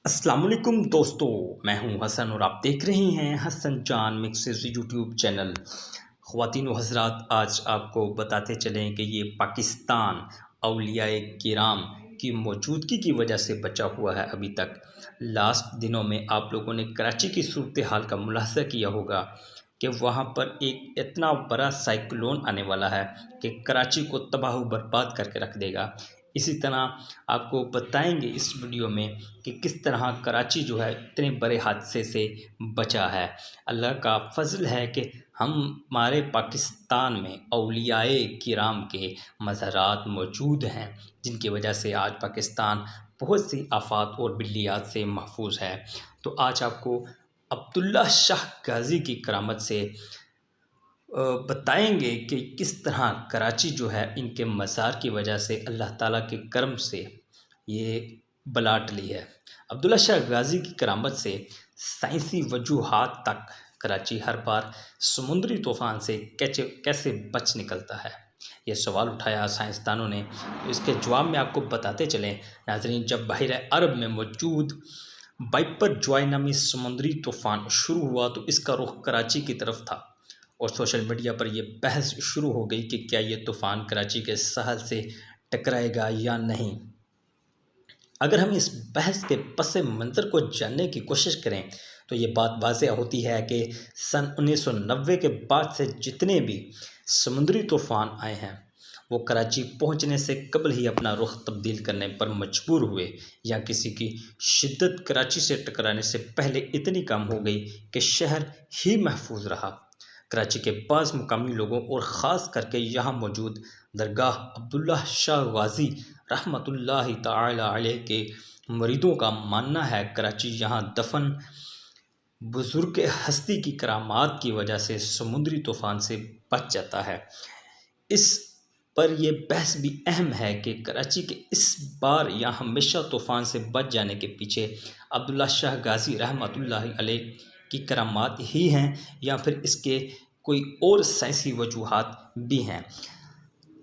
अस्सलाम वालेकुम दोस्तों, मैं हूं हसन और आप देख रहे हैं हसन जान मिक्सेस यूट्यूब चैनल। ख़वातीन व हज़रात, आज आपको बताते चलें कि ये पाकिस्तान औलियाए किराम की मौजूदगी की वजह से बचा हुआ है अभी तक। लास्ट दिनों में आप लोगों ने कराची की सूरत हाल का मुलाहज़ा किया होगा कि वहाँ पर एक इतना बड़ा साइक्लोन आने वाला है कि कराची को तबाह बर्बाद करके रख देगा। इसी तरह आपको बताएंगे इस वीडियो में कि किस तरह कराची जो है इतने बड़े हादसे से बचा है। अल्लाह का फजल है कि हमारे पाकिस्तान में औलियाए किराम के मज़ारात मौजूद हैं, जिनकी वजह से आज पाकिस्तान बहुत सी आफात और बिल्लियात से महफूज है। तो आज आपको अब्दुल्ला शाह गाज़ी की करामत से बताएंगे कि किस तरह कराची जो है इनके मज़ार की वजह से अल्लाह ताला के करम से ये बला टली है। अब्दुल्ला शाह गाज़ी की करामत से साइंसी वजूहात तक कराची हर बार समुद्री तूफ़ान से कैसे बच निकलता है, ये सवाल उठाया साइंसदानों ने। इसके जवाब में आपको बताते चलें नाज़रीन, जब बहर अरब में मौजूद वाइपर जॉय नामी समुद्री तूफ़ान शुरू हुआ तो इसका रुख कराची की तरफ था और सोशल मीडिया पर यह बहस शुरू हो गई कि क्या ये तूफ़ान कराची के साहल से टकराएगा या नहीं। अगर हम इस बहस के पस मंज़र को जानने की कोशिश करें तो ये बात वाज़ेह होती है कि सन 1990 के बाद से जितने भी समुद्री तूफ़ान आए हैं वो कराची पहुंचने से कबल ही अपना रुख तब्दील करने पर मजबूर हुए, या किसी की शिद्दत कराची से टकराने से पहले इतनी कम हो गई कि शहर ही महफूज रहा। कराची के बाज़ मुकामी लोगों और ख़ास करके यहाँ मौजूद दरगाह अब्दुल्ला शाह गाज़ी रहमतुल्लाहि ताला अलैह के मुरीदों का मानना है कराची यहाँ दफन बुज़ुर्ग हस्ती की करामात की वजह से समुद्री तूफ़ान से बच जाता है। इस पर यह बहस भी अहम है कि कराची के इस बार या हमेशा तूफ़ान से बच जाने के पीछे अब्दुल्ला शाह गाज़ी रहमतुल्लाहि अलैह की करामात ही हैं या फिर इसके कोई और साइंसी वजूहात भी हैं।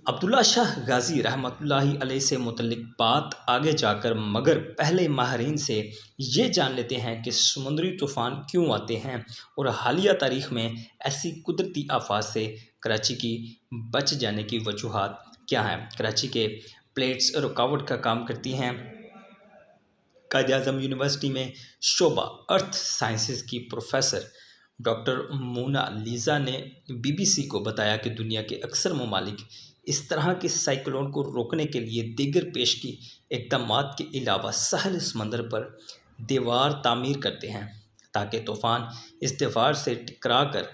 अब्दुल्ला शाह गाज़ी रहमतुल्लाहि अलैह से मुतल्लिक बात आगे जाकर, मगर पहले माहरीन से ये जान लेते हैं कि समुद्री तूफ़ान क्यों आते हैं और हालिया तारीख़ में ऐसी कुदरती आफात से कराची की बच जाने की वजूहात क्या हैं। कराची के प्लेट्स रुकावट का काम करती हैं। कायद-ए-आज़म यूनिवर्सिटी में शोबा अर्थ साइंसेस की प्रोफेसर डॉक्टर मोनालिसा ने BBC को बताया कि दुनिया के अक्सर ममालिक इस तरह के साइक्लोन को रोकने के लिए दीगर पेशगी इक़दामात के अलावा साहिल समंदर पर दीवार तामीर करते हैं ताकि तूफ़ान इस दीवार से टकरा कर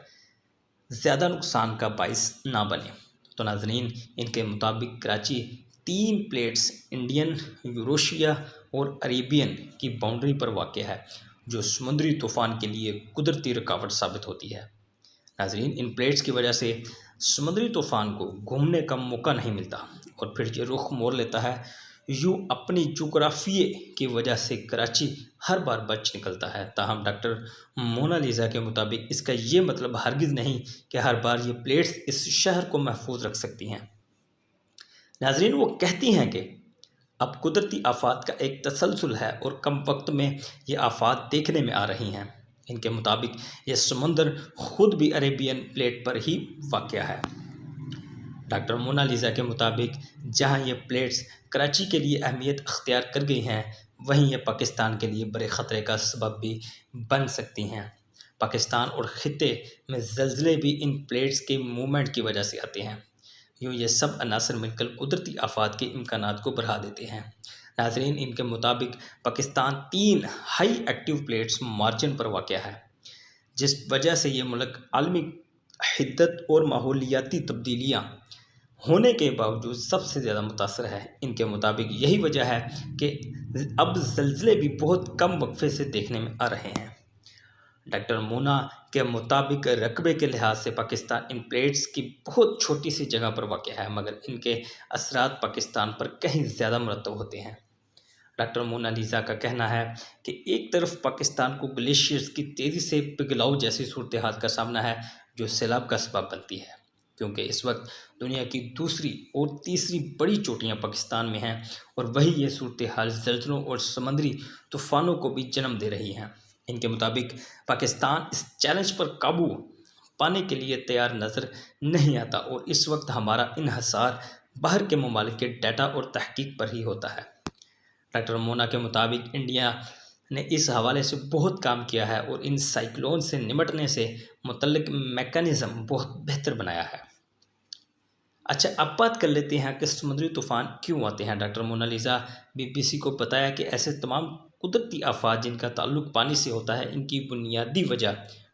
ज़्यादा नुकसान का बाइस ना बने। तो नाज़रीन, इनके मुताबिक कराची 3 प्लेट्स इंडियन, यूरेशिया और अरेबियन की बाउंड्री पर वाक़ है, जो समुद्री तूफ़ान के लिए कुदरती रुकावट साबित होती है। नाज़रीन, इन प्लेट्स की वजह से समुद्री तूफ़ान को घूमने का मौका नहीं मिलता और फिर ये रुख मोड़ लेता है। यूँ अपनी जोग्राफिए की वजह से कराची हर बार बच निकलता है। ताहम डॉक्टर मोनालिसा के मुताबिक इसका ये मतलब हरगिज़ नहीं कि हर बार ये प्लेट्स इस शहर को महफूज रख सकती हैं। नाज़रीन, वो कहती हैं कि अब कुदरती आफात का एक तसलसल है और कम वक्त में ये आफात देखने में आ रही हैं। इनके मुताबिक ये समुंदर ख़ुद भी अरेबियन प्लेट पर ही वाक़ है। डॉक्टर मोनालिसा के मुताबिक जहाँ ये प्लेट्स कराची के लिए अहमियत अख्तियार कर गई हैं, वहीं ये पाकिस्तान के लिए बड़े ख़तरे का सबब भी बन सकती हैं। पाकिस्तान और ख़ित्ते में ज़लज़ले भी इन प्लेट्स के मूवमेंट की वजह से आते हैं। यूँ ये सब अनासर मिलकर कुदरती आफात के इम्कानात को बढ़ा देते हैं। नाज़रीन, इनके मुताबिक Pakistan 3 high active plates margin पर वाक़ है, जिस वजह से ये मुल्क आलमी हिद्दत और माहौलियाती तब्दीलियाँ होने के बावजूद सबसे ज़्यादा मुतासर है। इनके मुताबिक यही वजह है कि अब ज़लज़ले भी बहुत कम वक्फे से देखने में आ रहे हैं। डॉक्टर मोना के मुताबिक रकबे के लिहाज से पाकिस्तान इन प्लेट्स की बहुत छोटी सी जगह पर वाक़ है, मगर इनके असरात पाकिस्तान पर कहीं ज़्यादा मरतब होते हैं। डॉक्टर मोनालिसा का कहना है कि एक तरफ पाकिस्तान को ग्लेशियर्स की तेज़ी से पिघलाव जैसी सूरत हाल का सामना है, जो सैलाब का सबब बनती है, क्योंकि इस वक्त दुनिया की दूसरी और तीसरी बड़ी चोटियां पाकिस्तान में हैं और वही ये सूरत हाल ज़लज़लों और समंदरी तूफ़ानों को भी जन्म दे रही हैं। इनके मुताबिक पाकिस्तान इस चैलेंज पर काबू पाने के लिए तैयार नज़र नहीं आता और इस वक्त हमारा इन्हसार बाहर के ममालिक के डाटा और तहकीक पर ही होता है। डॉक्टर मोना के मुताबिक इंडिया ने इस हवाले से बहुत काम किया है और इन साइक्लोन से निपटने से मुतल्लिक मैकेनिज़्म बहुत बेहतर बनाया है। अच्छा, अब बात कर लेते हैं कि समुद्री तूफ़ान क्यों आते हैं। डॉक्टर मोनालिसा बीबीसी को बताया कि ऐसे तमाम कुदरती आफात जिनका ताल्लुक पानी से होता है, इनकी बुनियादी वजह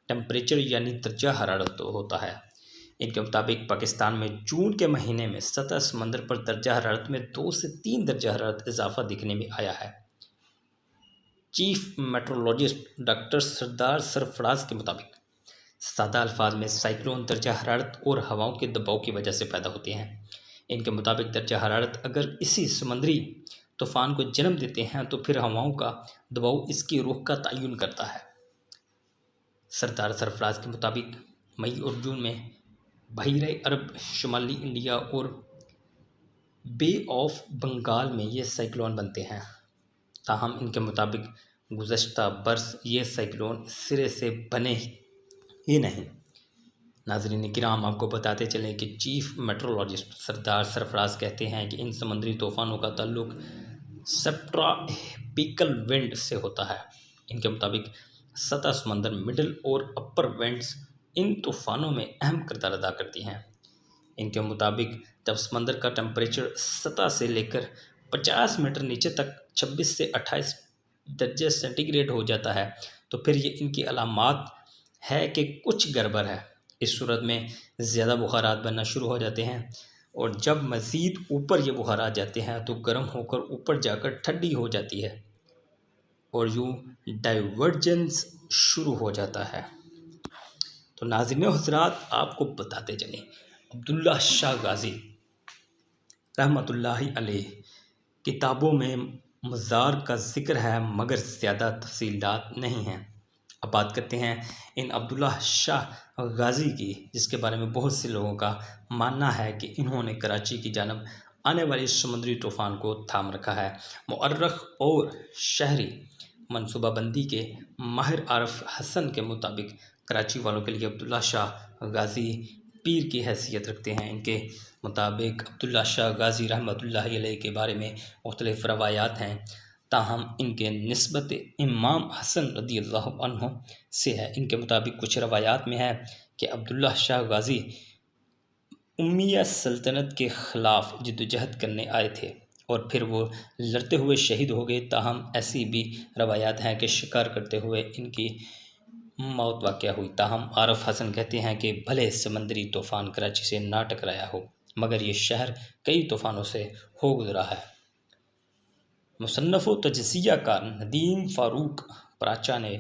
टेम्परेचर यानी दर्जा हरारत होता है। इनके मुताबिक पाकिस्तान में जून के महीने में सतह समंदर पर दर्जा हरारत में 2 से 3 दर्जा हरारत इजाफा दिखने में आया है। चीफ मेट्रोलॉजिस्ट डॉक्टर सरदार सरफराज के मुताबिक सादा अल्फाज में साइक्लोन दर्जा हरारत और हवाओं के दबाव की वजह से पैदा होते हैं। इनके मुताबिक दर्जा हरारत अगर इसी समंदरी तूफ़ान को जन्म देते हैं तो फिर हवाओं का दबाव इसकी रुख का तयन करता है। सरदार सरफराज के मुताबिक मई और जून में बहीरे अरब, शुमाली इंडिया और बे ऑफ बंगाल में ये साइक्लोन बनते हैं। ताहम इनके मुताबिक गुज़श्ता बरस ये साइक्लोन सिरे से बने ही नहीं। नाज़रीन किराम, आपको बताते चलें कि चीफ मेट्रोलॉजिस्ट सरदार सरफराज कहते हैं कि इन समुद्री तूफ़ानों का ताल्लुक सबट्रॉपिकल विंड से होता है। इनके मुताबिक सतह समंदर, मिडल और अपर विंड्स इन तूफ़ानों में अहम किरदार अदा करती हैं। इनके मुताबिक जब समंदर का टेम्परेचर सतह से लेकर 50 मीटर नीचे तक 26 से 28 दर्जे सेंटीग्रेड हो जाता है तो फिर ये इनकी अलामात है कि कुछ गड़बड़ है। इस सूरत में ज़्यादा बुखारात बनना शुरू हो जाते हैं और जब मज़ीद ऊपर ये बुखार आ जाते हैं तो गर्म होकर ऊपर जाकर ठंडी हो जाती है और यूँ डाइवर्जेंस शुरू हो जाता है। तो नाज़रीन हज़रात, आपको बताते चलें अब्दुल्ला शाह गाज़ी रहमतुल्लाहि अलैह किताबों में मज़ार का ज़िक्र है मगर ज़्यादा तफ़सीलात नहीं हैं। अब बात करते हैं इन अब्दुल्ला शाह गाज़ी की, जिसके बारे में बहुत से लोगों का मानना है कि इन्होंने कराची की जानब आने वाले समुद्री तूफ़ान को थाम रखा है। मुअर्रख़ और शहरी मनसूबाबंदी के माहिर आरिफ हसन के मुताबिक कराची वालों के लिए अब्दुल्ला शाह गाज़ी पीर की हैसियत रखते हैं। इनके मुताबिक अब्दुल्ला शाह गाज़ी रहमतुल्लाहि अलैह के बारे में मुख्तलिफ़ रवायात हैं, ताहम इनके निस्बत इमाम हसन रज़ियल्लाहु अन्हु से है। इनके मुताबिक कुछ रवायात में है कि अब्दुल्ला शाह गाज़ी उम्मिया सल्तनत के ख़िलाफ़ जद्दोजहद करने आए थे और फिर वो लड़ते हुए शहीद हो गए। ताहम ऐसी भी रवायात हैं कि शिकार करते हुए इनकी मौत वाक़या हुई। ताहम आरिफ हसन कहते हैं कि भले समंदरी तूफ़ान कराची से ना टकराया हो मगर ये शहर कई तूफ़ानों से हो गुज़रा है। मुसन्नफ़ व तजज़ियाकार नदीम फ़ारूक प्राचा ने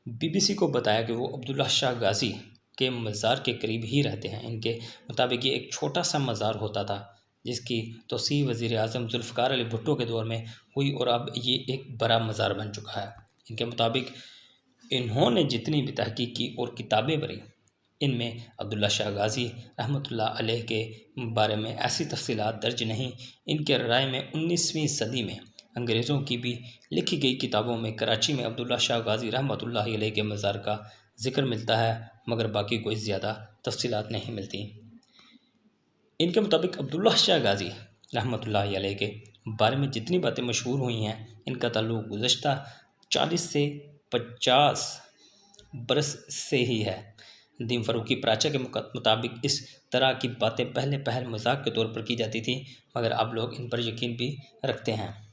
बीबीसी को बताया कि वो अब्दुल्ला शाह गाज़ी के मज़ार के करीब ही रहते हैं। इनके मुताबिक ये एक छोटा सा मज़ार होता था जिसकी तोसी वज़ीर आज़म ज़ुल्फ़िकार अली भुट्टो के दौर में हुई और अब ये एक बड़ा मज़ार बन चुका है। इनके मुताबिक इन्होंने जितनी भी तहक़ीक़ की और किताबें पढ़ी, इनमें अब्दुल्ला शाह गाज़ी रहमतुल्लाह अलैह के बारे में ऐसी तफ़सीलात दर्ज नहीं। इनके राय में 19वीं सदी में अंग्रेज़ों की भी लिखी गई किताबों में कराची में अब्दुल्ला शाह गाज़ी रहमतुल्लाह अलैह के मज़ार का ज़िक्र मिलता है मगर बाकी कोई ज़्यादा तफ़सीलात नहीं मिलती। इनके मुताबिक अब्दुल्ला शाह गाज़ी रहमतुल्लाह अलैह के बारे में जितनी बातें मशहूर हुई हैं, इनका ताल्लुक़ गुज़श्ता 40 से 50 बरस से ही है। नदीम फ़ारूकी प्राचा के मुताबिक इस तरह की बातें पहले पहल मजाक के तौर पर की जाती थी मगर अब लोग इन पर यकीन भी रखते हैं।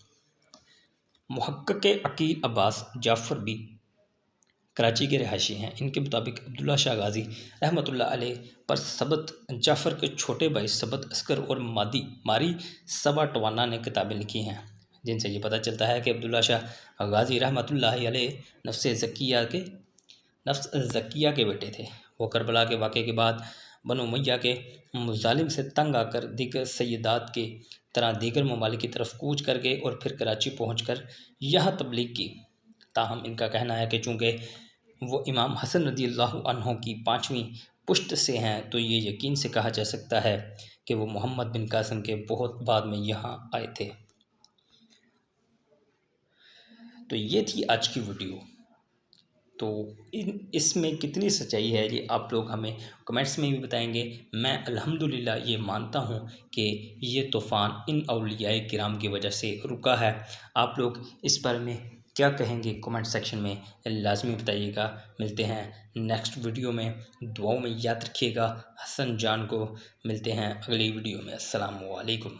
मुहक्किक़ अकील अब्बास जाफ़र भी कराची के रहायशी हैं। इनके मुताबिक अब्दुल्ला शाह गाज़ी रहमतुल्लाह अलैह पर सबत जाफ़र के छोटे भाई सबत अस्कर और मारी सबा टवाना ने किताबें लिखी हैं, जिनसे ये पता चलता है कि अब्दुल्ला शाह गाज़ी रहमतुल्लाह अलैह नफ्स ज़किया के बेटे थे। वो करबला के वाक़े के बाद बनु उमय्या के मुज़ालिम से तंग आकर दीगर सैयदात के तरह दीगर ममालिक की तरफ कूच कर गए और फिर कराची पहुँचकर यहाँ तबलीग की। ताहम इनका कहना है कि चूँकि वो इमाम हसन रज़ियल्लाहु अन्हु की 5वीं पुष्ट से हैं तो ये यकीन से कहा जा सकता है कि वो मोहम्मद बिन कासिम के बहुत बाद में यहाँ आए थे। तो ये थी आज की वीडियो। तो इसमें कितनी सच्चाई है ये आप लोग हमें कमेंट्स में भी बताएंगे। मैं अल्हम्दुलिल्लाह ये मानता हूँ कि ये तूफ़ान इन औलियाए किराम की वजह से रुका है। आप लोग इस बारे में क्या कहेंगे कमेंट सेक्शन में लाजमी बताइएगा। मिलते हैं नेक्स्ट वीडियो में, दुआओं में याद रखिएगा हसन जान को। मिलते हैं अगली वीडियो में। अस्सलामु अलैकुम।